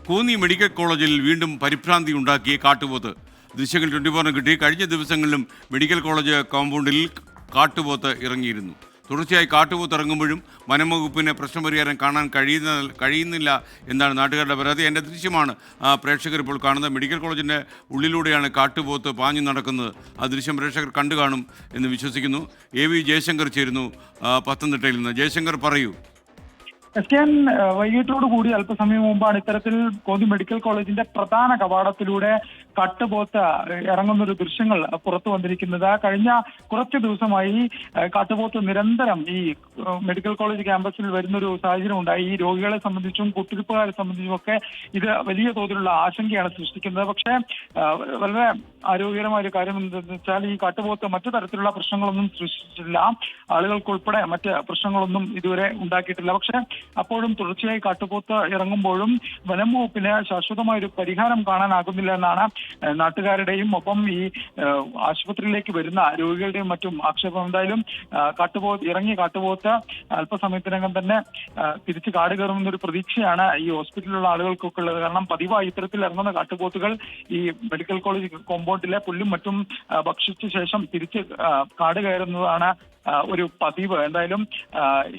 Konni medical കോളേജിൽ വീണ്ടും പരിഭ്രാന്തി ഉണ്ടാക്കിയ കാട്ടുപോത്ത്. ദൃശ്യങ്ങൾ 24 കിട്ടി. കഴിഞ്ഞ ദിവസങ്ങളിലും മെഡിക്കൽ കോളേജ് കോമ്പൗണ്ടിൽ കാട്ടുപോത്ത് ഇറങ്ങിയിരുന്നു. തുടർച്ചയായി കാട്ടുപോത്ത് ഇറങ്ങുമ്പോഴും വനംവകുപ്പിന് പ്രശ്നപരിഹാരം കാണാൻ കഴിയുന്നില്ല എന്നാണ് നാട്ടുകാരുടെ പരാതി. എൻ്റെ ദൃശ്യമാണ് പ്രേക്ഷകർ ഇപ്പോൾ കാണുന്നത്. മെഡിക്കൽ കോളേജിൻ്റെ ഉള്ളിലൂടെയാണ് കാട്ടുപോത്ത് പാഞ്ഞു നടക്കുന്നത്. ആ ദൃശ്യം പ്രേക്ഷകർ കണ്ടു കാണും എന്ന് വിശ്വസിക്കുന്നു. AV ജയശങ്കർ ചേരുന്നു പത്തനംതിട്ടയിൽ നിന്ന്. ജയശങ്കർ, പറയൂ. എസ്കെൻ, വൈകിട്ടോട് കൂടി അല്പസമയം മുമ്പാണ് ഇത്തരത്തിൽ കോന്നി മെഡിക്കൽ കോളേജിന്റെ പ്രധാന കവാടത്തിലൂടെ കാട്ടുപോത്ത് ഇറങ്ങുന്ന ഒരു ദൃശ്യങ്ങൾ പുറത്തു വന്നിരിക്കുന്നത്. കഴിഞ്ഞ കുറച്ച് ദിവസമായി കാട്ടുപോത്ത് നിരന്തരം ഈ മെഡിക്കൽ കോളേജ് ക്യാമ്പസിൽ വരുന്നൊരു സാഹചര്യം ഉണ്ടായി. ഈ രോഗികളെ സംബന്ധിച്ചും കുത്തിരിപ്പുകാരെ സംബന്ധിച്ചും ഒക്കെ ഇത് വലിയ തോതിലുള്ള ആശങ്കയാണ് സൃഷ്ടിക്കുന്നത്. പക്ഷേ വളരെ ആരോഗ്യകരമായ ഒരു കാര്യം എന്താണെന്ന് വെച്ചാൽ ഈ കാട്ടുപോത്ത് മറ്റു തരത്തിലുള്ള പ്രശ്നങ്ങളൊന്നും സൃഷ്ടിച്ചിട്ടില്ല. ആളുകൾക്കുൾപ്പെടെ മറ്റ് പ്രശ്നങ്ങളൊന്നും ഇതുവരെ ഉണ്ടാക്കിയിട്ടില്ല. പക്ഷേ അപ്പോഴും തുടർച്ചയായി കാട്ടുപോത്ത് ഇറങ്ങുമ്പോഴും വനം വകുപ്പിന് ശാശ്വതമായ ഒരു പരിഹാരം കാണാനാകുന്നില്ല എന്നാണ് നാട്ടുകാരുടെയും ഒപ്പം ഈ ആശുപത്രിയിലേക്ക് വരുന്ന രോഗികളുടെയും മറ്റും ആക്ഷേപം. എന്തായാലും ഇറങ്ങിയ കാട്ടുപോത്ത് അല്പസമയത്തിനകം തന്നെ തിരിച്ച് കാട് കയറുന്ന ഒരു പ്രതീക്ഷയാണ് ഈ ഹോസ്പിറ്റലിലുള്ള ആളുകൾക്കൊക്കെ ഉള്ളത്. കാരണം പതിവായി ഇത്തരത്തിൽ ഇറങ്ങുന്ന കാട്ടുപോത്തുകൾ ഈ മെഡിക്കൽ കോളേജ് കോമ്പൗണ്ടിലെ പുല്ലും മറ്റും ഭക്ഷിച്ച ശേഷം തിരിച്ച് കാട് കയറുന്നതാണ് ഒരു പതിവ്. എന്തായാലും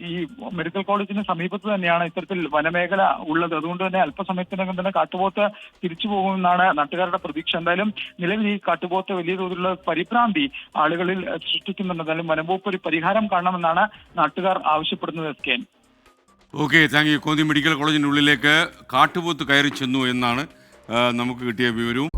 ഈ മെഡിക്കൽ കോളേജിന് സമീപത്ത് തന്നെയാണ് ഇത്തരത്തിൽ വനമേഖല ഉള്ളത്. അതുകൊണ്ട് തന്നെ അല്പസമയത്തിനകം തന്നെ കാട്ടുപോത്ത് തിരിച്ചു പോകുമെന്നാണ് നാട്ടുകാരുടെ പ്രതീക്ഷ. എന്തായാലും നിലവിൽ ഈ കാട്ടുപോത്ത് വലിയ തോതിലുള്ള പരിഭ്രാന്തി ആളുകളിൽ സൃഷ്ടിക്കുന്നുണ്ട്. എന്തായാലും വനംവകുപ്പ് ഒരു പരിഹാരം കാണണമെന്നാണ് നാട്ടുകാർ ആവശ്യപ്പെടുന്നത്. എസ്കെൻ, okay, thank you. Konni medical കോളേജിൻ്റെ ഉള്ളിലേക്ക് കാട്ടുപോത്ത് കയറി ചെന്നു എന്നാണ് നമുക്ക് കിട്ടിയ വിവരവും.